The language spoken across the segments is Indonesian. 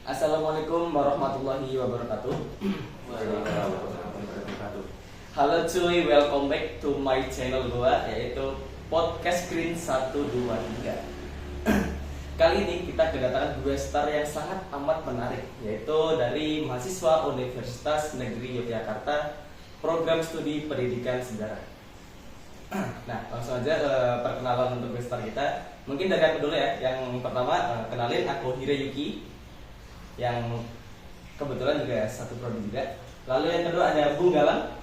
Assalamualaikum warahmatullahi wabarakatuh. Halo cuy, welcome back to my channel gua, yaitu Podcast Green 123. Kali ini kita kedatangan dua star yang sangat amat menarik, yaitu dari mahasiswa Universitas Negeri Yogyakarta, program studi pendidikan sejarah. Nah, langsung aja perkenalan untuk dua star kita. Mungkin dari aku dulu ya. Yang pertama, kenalin, aku Hirayuki, yang kebetulan juga satu prodi juga. Lalu yang kedua ada Bung Galang.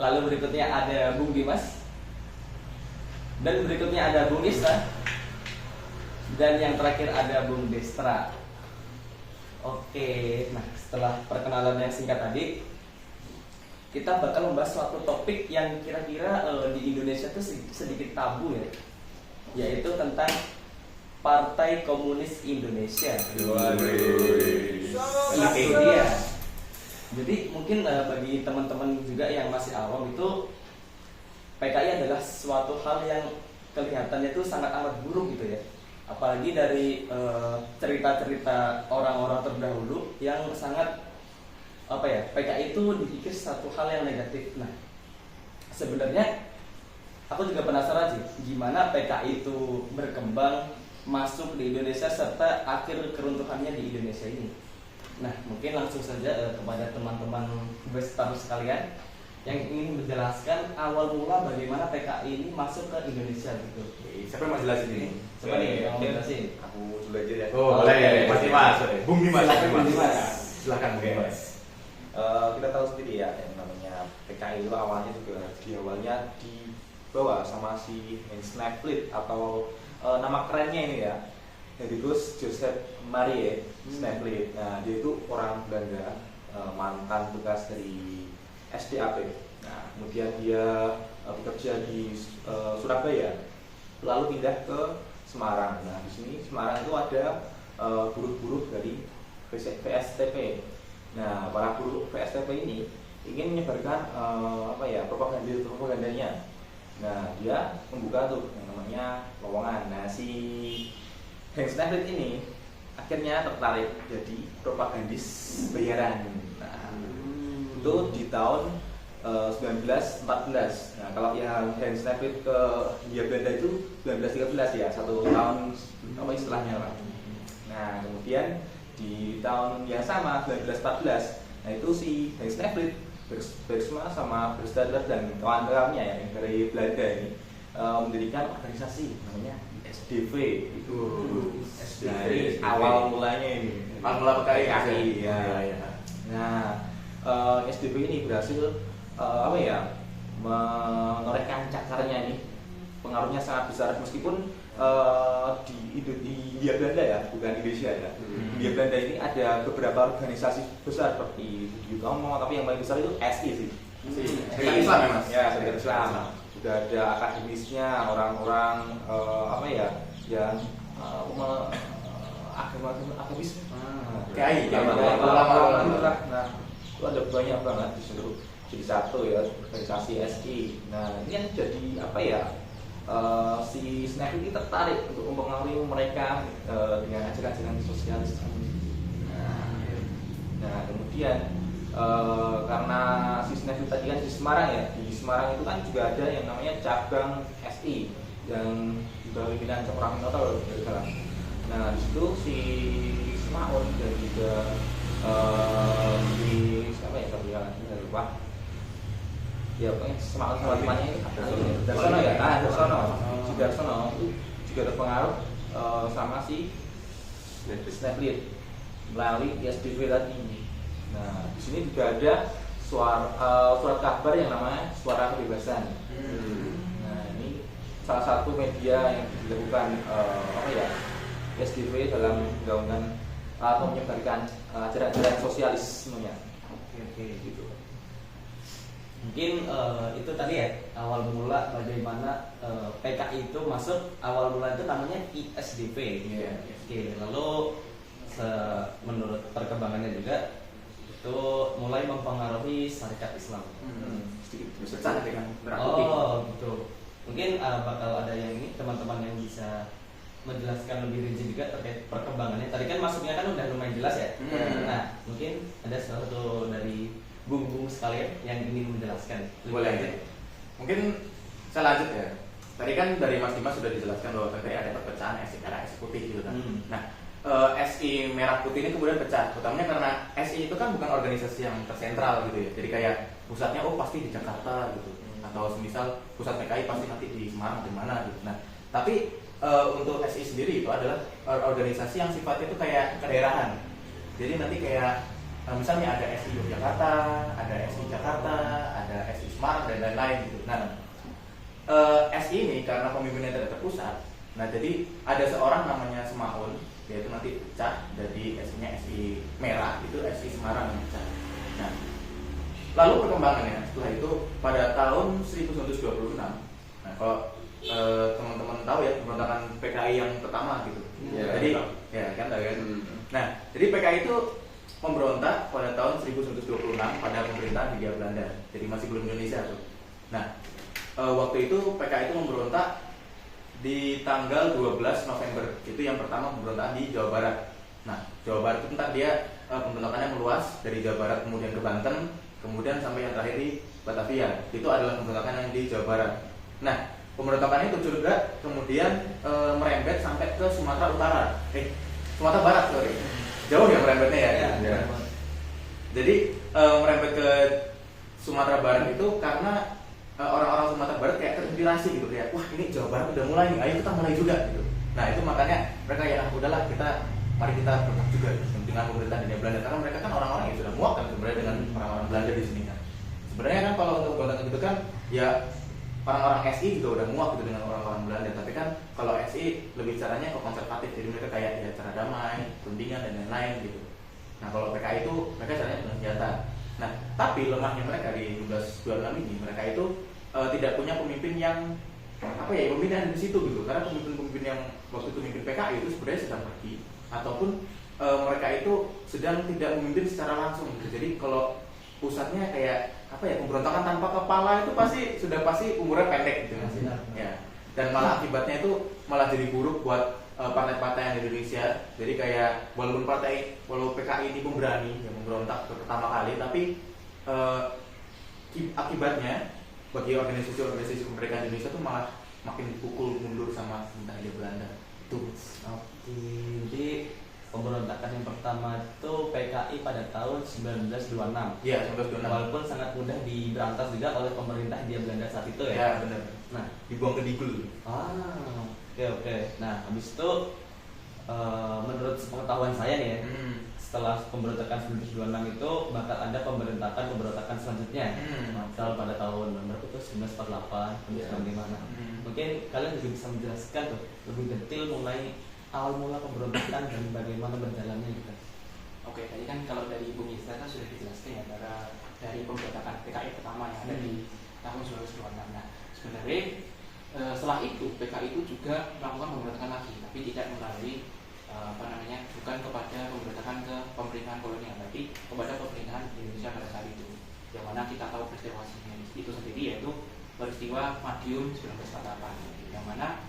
Lalu berikutnya ada Bung Dimas. Dan berikutnya ada Bung Nista. Dan yang terakhir ada Bung Destra. Oke, nah setelah perkenalan yang singkat tadi, kita bakal membahas suatu topik yang kira-kira di Indonesia itu sedikit tabu ya, yaitu tentang Partai Komunis Indonesia. Itu dia. Jadi mungkin bagi teman-teman juga yang masih awam itu, PKI adalah suatu hal yang kelihatannya itu sangat amat buruk gitu ya. Apalagi dari cerita-cerita orang-orang terdahulu yang sangat PKI itu dipikir satu hal yang negatif. Nah, sebenarnya aku juga penasaran sih, gimana PKI itu berkembang masuk di Indonesia serta akhir keruntuhannya di Indonesia ini. Nah, mungkin langsung saja kepada teman-teman besar sekalian yang ingin menjelaskan awal mula bagaimana PKI ini masuk ke Indonesia gitu. Siapa yang mau jelasin ini? Siapa nih yang mau jelasin? Aku dulu aja ya. Oh, boleh. Mas Dimas. Bung Dimas. Silakan, Bung Dimas. Silakan Bung Dimas. Kita tahu sendiri ya, yang namanya PKI itu awalnya dibawa sama si Hans Naglitz, atau nama kerennya ini ya, Hendrikus Joseph Marie Naglitz. Nah, dia itu orang Belanda, mantan bekas dari SDAP. Nah, kemudian dia bekerja di Surabaya, lalu pindah ke Semarang. Nah, di sini Semarang itu ada buruh-buruh dari VSTP. Nah, para buruh VSTP ini ingin menyebarkan propagandanya. Nah, dia membuka tuh yang namanya lowongan. Nah, si Hans Naglitz ini akhirnya tertarik jadi propagandis bayaran. Nah, itu di tahun 1914. Nah, kalau yang Hans Naglitz ke Hindia Belanda itu 1913 ya, 1 tahun istilahnya Pak. Nah, kemudian di tahun yang sama 1914, nah itu si Hans Naglitz bersama sama Berstadler dan kawan-kawannya yang dari Belanda ini mendirikan organisasi namanya SDV. Itu dari awal mulanya ini, Awal mula PKI ya. Nah, SDV ini berhasil menorehkan cakarnya ini. Pengaruhnya sangat besar meskipun di Hindia Belanda ya, bukan Indonesia ya. Hindia Belanda ini ada beberapa organisasi besar seperti Budi Utomo, tapi yang paling besar itu SI sih. Serikat Islam ya, Mas? Ya, Serikat Islam. Sudah ada akademisnya, orang-orang yang akademis. PKI ya, ulama. Nah, itu ada banyak banget di situ. Jadi satu ya, organisasi SI. Nah, ini yang jadi si Snack ini tertarik untuk mempengaruhi mereka dengan ajaran-ajaran sosialis. Nah, kemudian karena si Snack tadi kan di Semarang ya, di Semarang itu kan juga ada yang namanya cabang SI yang juga pimpinan Cokroaminoto dari dalam. Nah, di situ si Semaun dan juga si siapa ya, dari lupa. Ya, pokoknya semangat teman-temannya itu Darsono ya, si Darsono itu juga terpengaruh sama si Naglitz melalui SDV tadi. Nah, di sini juga ada surat kabar yang namanya Suara Kebebasan. Nah, ini salah satu media yang dilakukan SDV dalam menggaungkan atau menyebarkan ajaran-ajaran sosialismenya. Oke, gitu. Mungkin itu tadi ya, awal mula bagaimana PKI itu masuk. Awal mula itu namanya ISDP. Yeah. Oke, lalu menurut perkembangannya juga itu mulai mempengaruhi Syarikat Islam. Sedikit dengan Oh gitu. Mungkin bakal ada yang ini teman-teman yang bisa menjelaskan lebih rinci juga terkait perkembangannya. Tadi kan masuknya kan udah lumayan jelas ya. Nah, mungkin ada salah satu dari bung-bung sekalian yang ingin menjelaskan. Boleh ya. Mungkin saya lanjut ya. Tadi kan dari Mas Dimas sudah dijelaskan bahwa PKI ada perpecahan SI merah, SI putih gitu kan. Nah, SI merah putih ini kemudian pecah, utamanya karena SI itu kan bukan organisasi yang tersentral gitu ya. Jadi kayak pusatnya pasti di Jakarta gitu, atau misal pusat PKI pasti nanti di Semarang di mana gitu. Nah, tapi untuk SI sendiri itu adalah organisasi yang sifatnya itu kayak kedaerahan. Jadi nanti kayak misalnya ada SI Yogyakarta, ada SI Jakarta, ada SI Semarang dan lain-lain gitu. Nah, SI ini karena pemimpinnya tidak terpusat, nah jadi ada seorang namanya Semaun, dia itu nanti pecah jadi SI-nya SI merah, itu SI Semarang yang pecah. Nah, lalu perkembangannya setelah itu pada tahun 1926, nah kalau teman-teman tahu ya pemberontakan PKI yang pertama gitu. Jadi ya kan, nah jadi PKI itu memberontak pada tahun 1926 pada pemerintahan Hindia Belanda, jadi masih belum Indonesia tuh. Nah, waktu itu PKI itu memberontak di tanggal 12 November, itu yang pertama pemberontakan di Jawa Barat. Nah, Jawa Barat itu ntar dia pemberontakannya meluas dari Jawa Barat kemudian ke Banten, kemudian sampai yang terakhir di Batavia. Itu adalah pemberontakan yang di Jawa Barat. Nah, pemberontakan itu juga kemudian merembet sampai ke Sumatera Utara. Sumatera Barat, sorry. Jauh ya merembetnya ya. Jadi merembet ke Sumatera Barat itu karena orang-orang Sumatera Barat kayak terinspirasi gitu, kayak wah ini Jawa Barat udah mulai nih, ayo kita mulai juga gitu. Nah itu makanya mereka ya udahlah mari kita bergerak juga dengan pemerintah Hindia Belanda, karena mereka kan orang-orang yang sudah muak kan sebenarnya dengan orang-orang Belanda di sini kan. Sebenarnya kan kalau untuk kontak gitu kan ya orang-orang SI juga udah muak gitu dengan orang-orang Belanda, tapi kan kalau SI lebih caranya ke konservatif, jadi mereka kayak ya cara damai, perundingan dan lain-lain gitu. Nah kalau PKI itu mereka caranya dengan senjata. Nah tapi lemahnya mereka di 1926 ini, mereka itu tidak punya pemimpin yang pemimpin yang di situ gitu, karena pemimpin-pemimpin yang waktu itu memimpin PKI itu sebenarnya sedang pergi ataupun mereka itu sedang tidak memimpin secara langsung gitu. Jadi kalau pusatnya kayak pemberontakan tanpa kepala itu pasti umurnya pendek gitu kan. Ya. Dan malah akibatnya itu malah jadi buruk buat partai-partai yang di Indonesia. Jadi kayak walaupun PKI ini pemberani yang memberontak pertama kali, tapi akibatnya bagi organisasi kemerdekaan Indonesia itu malah makin dipukul mundur sama pemerintah Hindia Belanda. Itu. Oke, jadi pemberontakan yang pertama itu PKI pada tahun 1926. Iya, 1926. Walaupun sangat mudah diberantas juga oleh pemerintah Hindia Belanda saat itu ya. Ya, benar. Nah, dibuang ke Digul. Oke. Nah, habis itu menurut pengetahuan saya nih ya, setelah pemberontakan 1926 itu bakal ada pemberontakan selanjutnya. Misal pada tahun berapa itu 1948, 1995. Mungkin kalian juga bisa menjelaskan tuh lebih detail mengenai awal mula pemberontakan dan bagaimana berjalannya gitu. Oke, tadi kan kalau dari Bung Yesa kan sudah dijelaskan ya dari pemberontakan PKI pertama yang ada di tahun 1926. Nah, sebenarnya setelah itu PKI itu juga melakukan pemberontakan lagi, tapi tidak melalui bukan kepada pemberontakan ke pemerintahan kolonial, tapi kepada pemerintahan Indonesia pada saat itu. Yang mana kita tahu peristiwa itu sendiri, yaitu peristiwa Madiun 1948, yang mana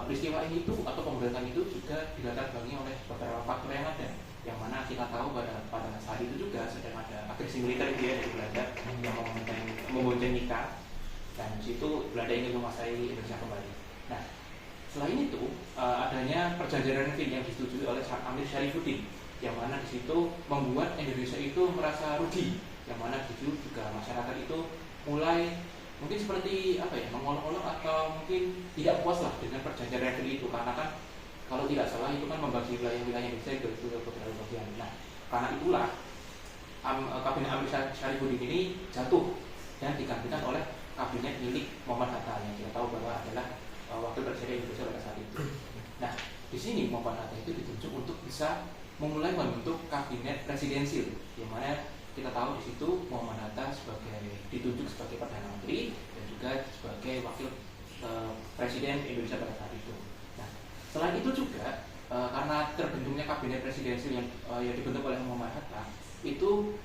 peristiwa ini itu atau pemberontakan itu juga dilatar belakangi oleh beberapa faktor yang ada, yang mana kita tahu pada saat itu juga sedang ada agresi militer dari Belanda yang membonceng Nika, dan di situ Belanda ingin menguasai Indonesia kembali. Nah, selain itu adanya perjanjian Renville yang disetujui oleh Amir Syarifuddin, yang mana di situ membuat Indonesia itu merasa rugi, yang mana di situ juga masyarakat itu mulai mungkin seperti mengolok-olok atau mungkin tidak puas lah dengan perjanjian Renville itu, karena kan kalau tidak salah itu kan membagi wilayah Indonesia itu beberapa bagian. Nah, karena itulah kabinet Amir Syarifuddin ini jatuh dan digantikan oleh kabinet milik Muhammad Hatta yang kita tahu bahwa adalah wakil presiden Indonesia pada saat itu. Nah, di sini Muhammad Hatta itu ditunjuk untuk bisa memulai membentuk kabinet presidensil, yang mana kita tahu di situ Muhammad Hatta ditunjuk sebagai perdana menteri dan juga sebagai wakil presiden Indonesia pada saat itu. Nah, selain itu juga karena terbentuknya kabinet presidensil yang dibentuk oleh Muhammad Hatta itu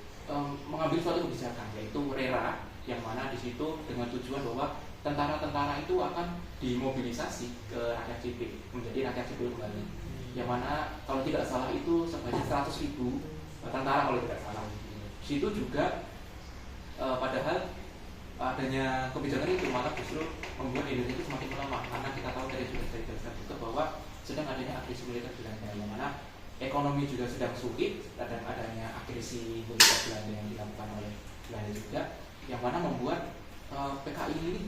mengambil suatu kebijakan, yaitu RERA, yang mana di situ dengan tujuan bahwa tentara-tentara itu akan dimobilisasi ke rakyat sipil, menjadi rakyat sipil kembali. Yang mana kalau tidak salah itu sebanyak 100.000 tentara kalau tidak salah. Di situ juga padahal adanya kebijakan itu malah justru membuat Indonesia itu semakin melemah, karena kita tahu dari cerita juga bahwa sedang adanya agresi militer Belanda, yang mana ekonomi juga sedang sulit, dan adanya agresi militer Belanda yang dilakukan oleh Belanda juga, yang mana membuat PKI ini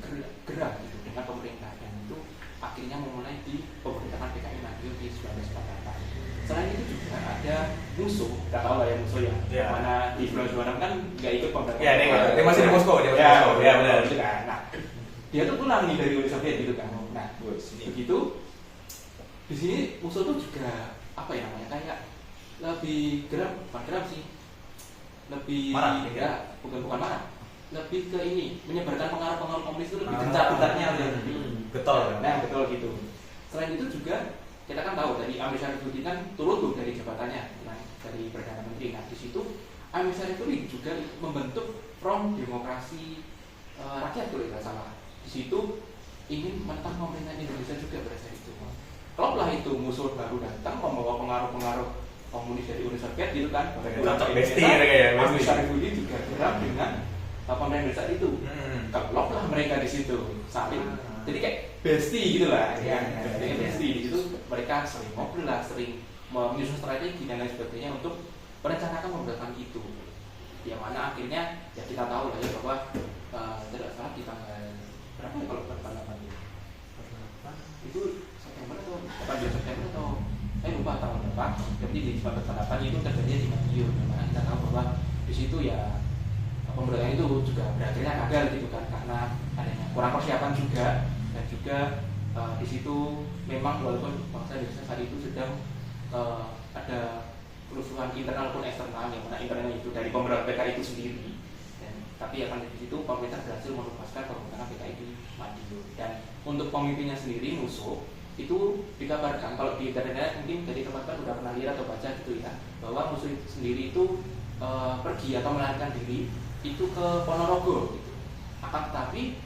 gerah gitu dengan pemerintah, dan itu akhirnya memulai di pemerintahan PKI Madiun di 1948. Selain itu juga ada musuh, nggak tahu lah ya musuh ya, Ya. mana di 1926 kan nggak ikut pemerintahan. Ya, dia masih di Moskow, dia masih di Moskow. Ya, benar. Gitu kan. Nah, dia tuh pulang nih dari Uni Soviet gitu kan. Nah, begitu di sini musuh tuh juga apa ya namanya, kayak lebih geram, bukan geram sih, lebih Marah, ya, bukan marah, lebih ke ini menyebarkan pengaruh-pengaruh komunis itu lebih gencar-gencarnya. Getol. Nah, betul gitu. Selain itu juga kita kan tahu dari Amir Syarifuddin kan turun tuh dari jabatannya, nah, dari Perdana Menteri. Nah, di situ Amir Syarifuddin juga membentuk Front Demokrasi Rakyat kalau tidak salah. Di situ ingin menentang pemerintahan Indonesia juga pada saat itu. Kalau lah itu musuh baru datang membawa pengaruh-pengaruh komunis dari Uni Soviet gitu kan. Cocok besti ya. Amir Syarifuddin juga gerak dengan pemerintah saat itu. Kelop lah mereka di situ saling. Jadi kayak bestie gitu lah, ya. Bestie di situ mereka sering ngobrol lah, sering menyusun strategi dan lain sebagainya untuk merencanakan pemberontakan itu. Yang mana akhirnya ya kita tahu lah ya bahwa tidak salah di tanggal berapa ya kalau tanggal 8 itu September atau 18 September atau lupa tanggal berapa. Jadi di 1948 itu terjadi di Madiun. Dimana kita tahu bahwa di situ ya pemberontakan itu juga berakhirnya gagal gitu kan, karena adanya kurang persiapan juga, dan juga di situ memang walaupun bangsa Indonesia saat itu sedang ada kerusuhan internal pun eksternal, yang mana internal itu dari pemberontak PKI itu sendiri, dan tapi akan di situ pemerintah berhasil menuntaskan pemberontakan PKI di Madiun. Dan untuk pemimpinnya sendiri musuh itu dikabarkan kalau di internet mungkin dari teman-teman udah pernah lihat atau baca gitu ya, bahwa musuh itu sendiri itu pergi atau melarikan diri itu ke Ponorogo gitu. Akan tetapi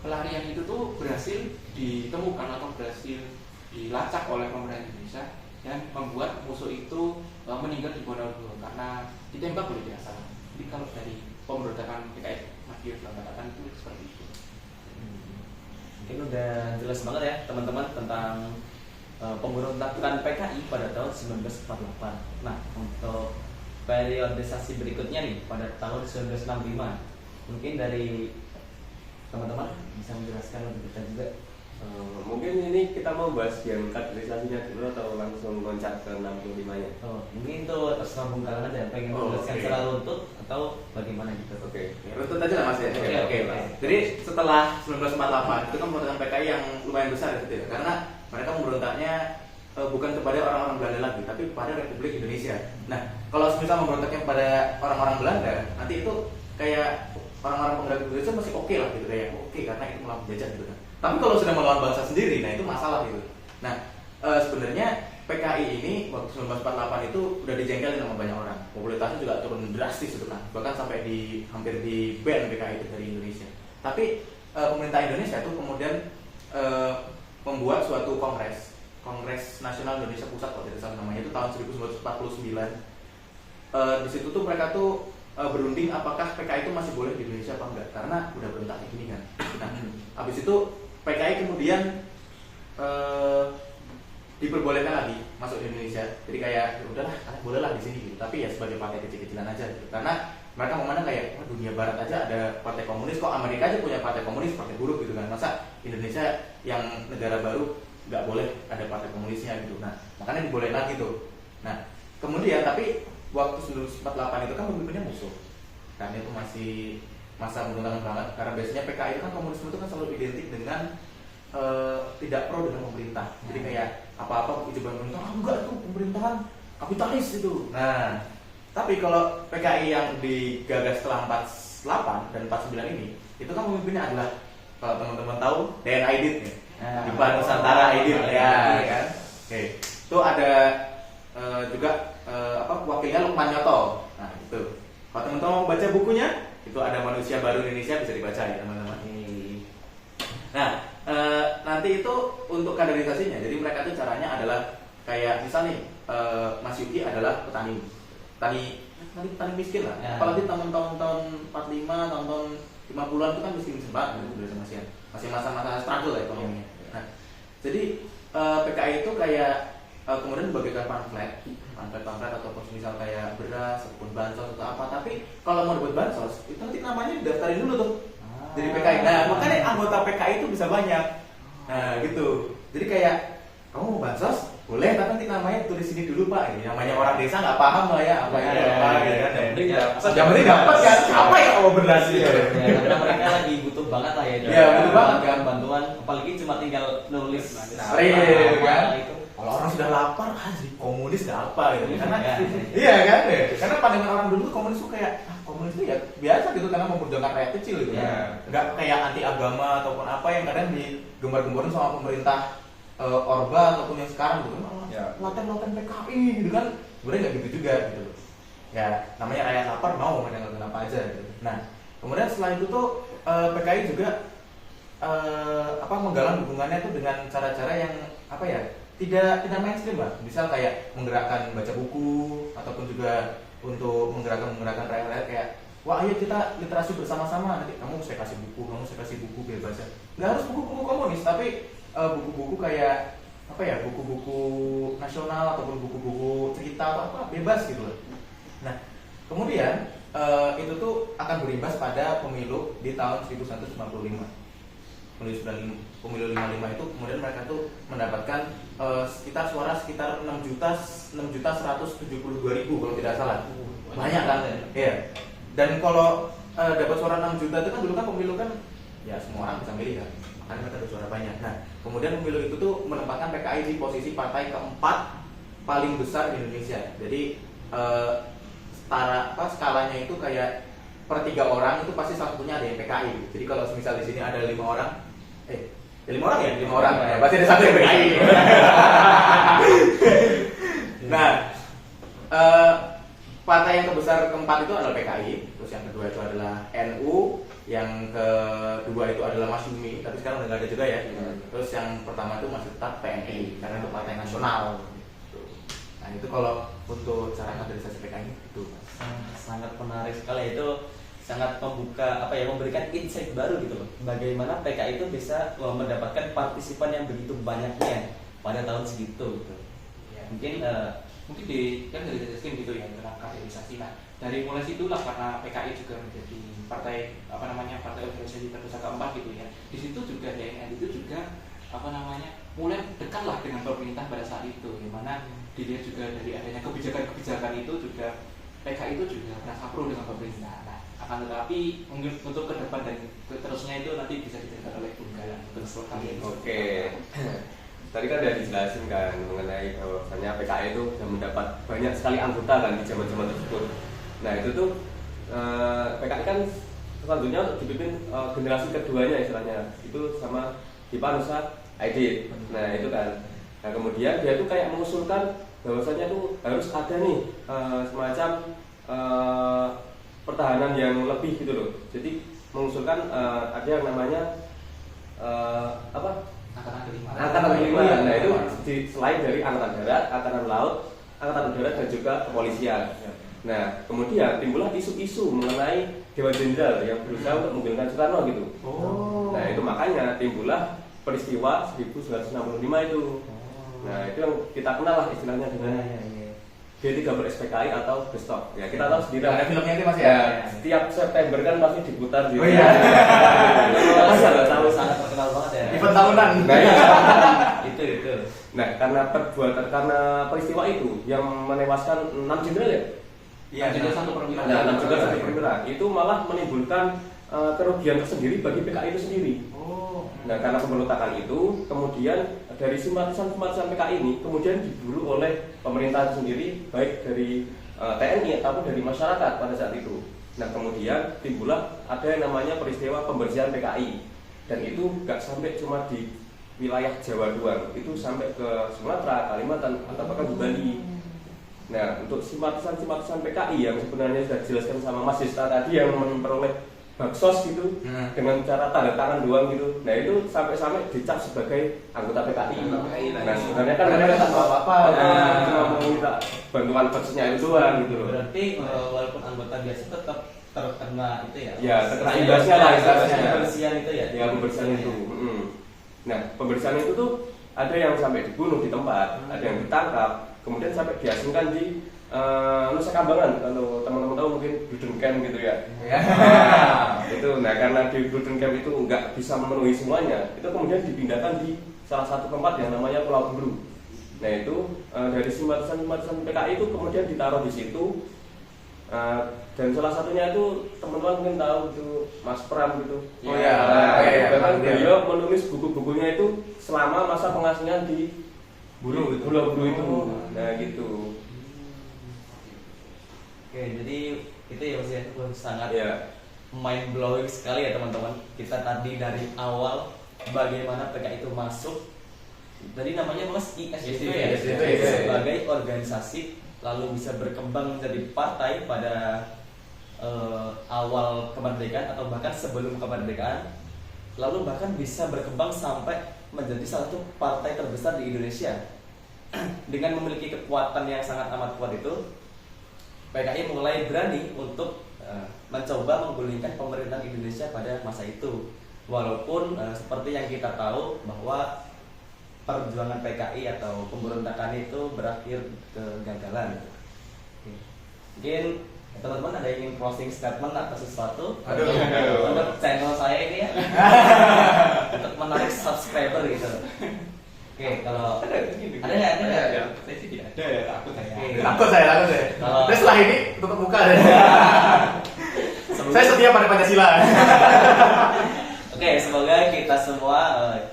pelarian itu tuh berhasil ditemukan atau berhasil dilacak oleh pemerintah Indonesia, dan membuat musuh itu meninggal di Ponorogo karena ditembak oleh biasa. Jadi kalau dari pemberontakan PKI Madiun Belanda itu seperti itu. Mungkin udah jelas banget ya teman-teman tentang pemberontakan PKI pada tahun 1948. Nah, untuk periodisasi berikutnya nih pada tahun 1965, mungkin dari teman-teman bisa menjelaskan lebih detail juga. Mungkin ini kita mau bahas yang kaderisasinya dulu atau langsung loncat ke 65-nya? Mungkin itu terserah Bung Kalangan aja, pengen menjelaskan secara runtut atau bagaimana gitu. Oke. Runtut aja lah Mas ya. Oke. Jadi setelah 1948 itu kan pemberontakan PKI yang lumayan besar gitu ya, karena mereka memberontaknya bukan kepada orang-orang Belanda lagi, tapi kepada Republik Indonesia. Nah, kalau misal memberontaknya kepada orang-orang Belanda, nanti itu kayak orang-orang penggerak Indonesia masih oke lah gitu, kayak oke karena itu melawan penjajah gitu kan. Tapi kalau sudah melawan bangsa sendiri, nah itu masalah gitu. Nah, sebenarnya PKI ini waktu 1948 itu udah dijengkelin sama banyak orang. Popularitasnya juga turun drastis gitu kan. Bahkan sampai hampir di ban PKI itu dari Indonesia. Tapi pemerintah Indonesia itu kemudian membuat suatu Kongres Nasional Indonesia Pusat kalau tidak salah namanya, itu tahun 1949. Di situ tuh mereka tuh berunding apakah PKI itu masih boleh di Indonesia apa enggak, karena udah berontak kayak gini kan. Nah, habis itu PKI kemudian diperbolehkan lagi masuk di Indonesia. Jadi kayak ya udahlah, kalian bolehlah di sini gitu. Tapi ya sebagai partai kecil-kecilan aja gitu. Karena mereka memandang kayak dunia barat aja ada partai komunis, kok Amerika aja punya partai komunis, partai buruk gitu kan. Masa Indonesia yang negara baru nggak boleh ada partai komunisnya gitu. Nah, makanya dibolehin lagi tuh. Nah, kemudian tapi waktu 1948 itu kan pemimpinnya musuh. Karena itu masih masa pemberontakan banget, karena biasanya PKI itu kan komunisme itu kan selalu identik dengan tidak pro dengan pemerintah. Jadi kayak apa-apa ujuban pemerintah, enggak tuh pemerintahan kapitalis itu. Nah, tapi kalau PKI yang digagas setelah 48 dan 49 ini, itu kan pemimpinnya adalah, kalau teman-teman tahu, DN Aidit ya. Dipa Nusantara Aidit ya kan. Oke. Itu ada juga wakilnya Lukman Nyoto. Nah, itu. Kalau teman-teman mau baca bukunya, itu ada Manusia Baru Indonesia, bisa dibaca ya teman-teman. nanti itu untuk kaderisasinya. Jadi mereka tuh caranya adalah kayak misal nih Mas Yuki adalah petani miskin lah. Ya. Apalagi tahun-tahun 45, tahun-tahun 50-an itu kan miskin banget gitu masih masa-masa struggle ya ekonominya. Nah, jadi PKI itu kayak kemudian membagikan pamflet ataupun misal kayak beras ataupun bansos atau apa. Tapi kalau mau dapat bansos itu nanti namanya didaftarin dulu tuh jadi PKI. Nah, makanya anggota PKI itu bisa banyak. Nah, gitu. Jadi kayak kamu mau bansos boleh, tapi nanti namanya tulis sini dulu Pak. Ini namanya orang desa nggak paham lah ya apa itu apa gitu kan. Yang penting dapat kan apa yang mau beras gitu. Ya, karena mereka lagi butuh banget lah ya. Iya, butuh banget kan bantuan, apalagi cuma tinggal nulis. Real kan. Itu. Kalau orang sudah lapar, jadi komunis nggak apa gitu. Karena Ya. iya kan ya. Karena pandangan orang dulu tuh komunis tuh kayak komunis itu ya biasa gitu karena memperjuangkan rakyat kecil gitu. Ya. Nggak kayak anti agama ataupun apa yang kadang digembar-gemborin sama pemerintah Orba ataupun yang sekarang gitu kan. Ya. Laten PKI gitu kan. Sebenarnya nggak gitu juga gitu. Ya namanya rakyat lapar mau mendengarkan apa aja gitu. Nah kemudian setelah itu tuh PKI juga menggalang dukungannya tuh dengan cara-cara yang apa ya tidak mainstream lah. Misal kayak menggerakkan baca buku ataupun juga untuk menggerakkan rakyat kayak wah ayo kita literasi bersama-sama, nanti kamu saya kasih buku biar baca. Nggak harus buku-buku komunis tapi buku-buku kayak apa ya, buku-buku nasional ataupun buku-buku cerita atau apa bebas gitu loh. Nah kemudian itu tuh akan berimbas pada pemilu di tahun 1995. Pemilu 55 itu kemudian mereka tuh mendapatkan sekitar 6.172.000 kalau tidak salah. Banyak kan? Iya. Dan kalau dapat suara 6 juta itu kan dulu kan pemilu kan ya semua orang bisa milih kan. Makanya mereka dapat suara banyak. Nah, kemudian pemilu itu tuh menempatkan PKI di posisi partai keempat paling besar di Indonesia. Jadi skalanya itu kayak per 3 orang itu pasti salah satunya ada yang PKI. Jadi kalau misal di sini ada 5 orang, 5 orang ya, pasti ada satu yang PKI. Nah, partai yang terbesar keempat itu adalah PKI, terus yang kedua itu adalah NU, yang kedua itu adalah Masyumi, tapi sekarang udah nggak ada juga ya. Terus yang pertama itu masih tetap PNI, karena itu partai nasional. Nah itu kalau untuk cara kaderisasi PKI itu Sangat menarik sekali, itu sangat membuka memberikan insight baru gitu loh. Bagaimana PKI itu bisa mendapatkan partisipan yang begitu banyaknya pada tahun segitu gitu. Ya. Mungkin di kan dari sistem gitu ya tentang kaderisasi. Nah dari mulai situlah karena PKI juga menjadi partai organisasi terbesar keempat gitu ya. Di situ juga DNN itu juga mulai dekat lah dengan pemerintah pada saat itu, di mana dilihat juga dari adanya kebijakan itu juga PKI itu juga merasa pro dengan pemerintah. Nah akan tetapi mungkin untuk ke depan dan terusnya itu nanti bisa diceritakan oleh Bung Galang terus kalian. Oke. Tadi kan udah dijelasin kan mengenai bahwasannya PKI itu sudah mendapat banyak sekali anggota kan di zaman-zaman tersebut. Nah itu tuh PKI kan selanjutnya dipimpin generasi keduanya istilahnya itu sama Dipa Nusa Aidit. Nah itu kan. Nah kemudian dia tuh kayak mengusulkan bahwasannya tuh harus ada nih semacam pertahanan yang lebih gitu loh. Jadi mengusulkan ada yang namanya Angkatan kelima. Nah itu selain dari angkatan darat, angkatan laut, angkatan udara dan juga kepolisian. Nah kemudian timbullah isu-isu mengenai Dewan Jenderal yang berusaha untuk menggulingkan Soekarno gitu. Nah itu makanya timbullah peristiwa 1965 itu. Nah itu yang kita kenal lah istilahnya dengan G13 PKI atau Bestok. Ya kita tahu sendiri. Ada filmnya itu Mas Ya, ya. setiap September kan pasti diputar di. Oh iya. tahu sangat terkenal banget ya. Event tahunan. Nah, itu. Nah, karena peristiwa itu yang menewaskan 6 jenderal ya. Iya, juga satu perwira. Nah, 6 jenderal satu perwira. Itu malah menimbulkan kerugian tersendiri bagi PKI itu sendiri. Nah, karena pemberontakan itu, kemudian dari simpatisan PKI ini kemudian diburu oleh pemerintah sendiri, baik dari TNI ataupun dari masyarakat pada saat itu. Nah, kemudian timbullah ada yang namanya peristiwa pembersihan PKI, dan itu nggak sampai cuma di wilayah Jawa doang, itu sampai ke Sumatera, Kalimantan, atau bahkan di Bali. Nah, untuk simpatisan PKI yang sebenarnya sudah dijelaskan sama Mas Yista tadi yang memperoleh baksos gitu Hmm. dengan cara tanda tangan doang gitu. Nah itu sampai-sampai dicap sebagai anggota PKI. Nah sebenarnya kan mereka tak tahu apa-apa, cuma mau minta bantuan baksosnya itu doang gitu loh. Berarti walaupun anggota biasa tetap terkena itu ya? Ya, terkena imbasnya lah, imbasnya. Pembersihan itu ya? Ya pembersihan itu. Nah pembersihan itu tuh ada yang sampai dibunuh di tempat, ada yang ditangkap, kemudian sampai diasingkan di Nusa Kambangan. Kalau teman-teman tahu mungkin Bruden Camp gitu ya. Nah, itu, nah karena di Bruden Camp itu nggak bisa memenuhi semuanya, itu kemudian dipindahkan di salah satu tempat yang namanya Pulau Buru. Nah itu dari simpatisan PKI itu kemudian ditaruh di situ. Dan salah satunya itu teman-teman mungkin tahu itu Mas Pram gitu. Oh iya. Bahkan beliau menulis buku-bukunya itu selama masa pengasingan di Buru itu. Pulau Buru itu. Nah gitu. Oke, jadi itu ya Mas ya, sangat Ya. mind blowing sekali ya teman-teman. Kita tadi dari awal bagaimana PKI itu masuk. Tadi namanya Mas ISIP ya, ISIP. sebagai organisasi lalu bisa berkembang menjadi partai pada awal kemerdekaan atau bahkan sebelum kemerdekaan, lalu bahkan bisa berkembang sampai menjadi salah satu partai terbesar di Indonesia. Dengan memiliki kekuatan yang sangat amat kuat itu, PKI mulai berani untuk mencoba menggulingkan pemerintahan Indonesia pada masa itu. Walaupun seperti yang kita tahu bahwa perjuangan PKI atau pemberontakan itu berakhir kegagalan. Oke. Mungkin teman-teman ada yang ingin closing statement atau sesuatu untuk channel saya ini ya, untuk menarik subscriber gitu. Oke, kalau ada nggak? Saya sih tidak ada ya, takut saya. Oke. Takut saya. Kalau- Terus setelah ini tutup muka deh. Saya setia pada Pancasila. Oke, semoga kita semua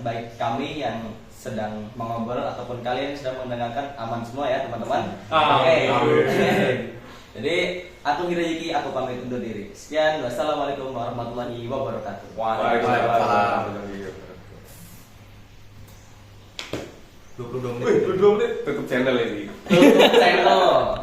baik kami yang sedang mengobrol ataupun kalian yang sedang mendengarkan aman semua ya teman-teman. Oke. Jadi aku Hirayuki, aku pamit undur diri. Sekian, wassalamualaikum warahmatullahi wabarakatuh. Waalaikumsalam. 22 menit tutup channel ini. Tutup channel.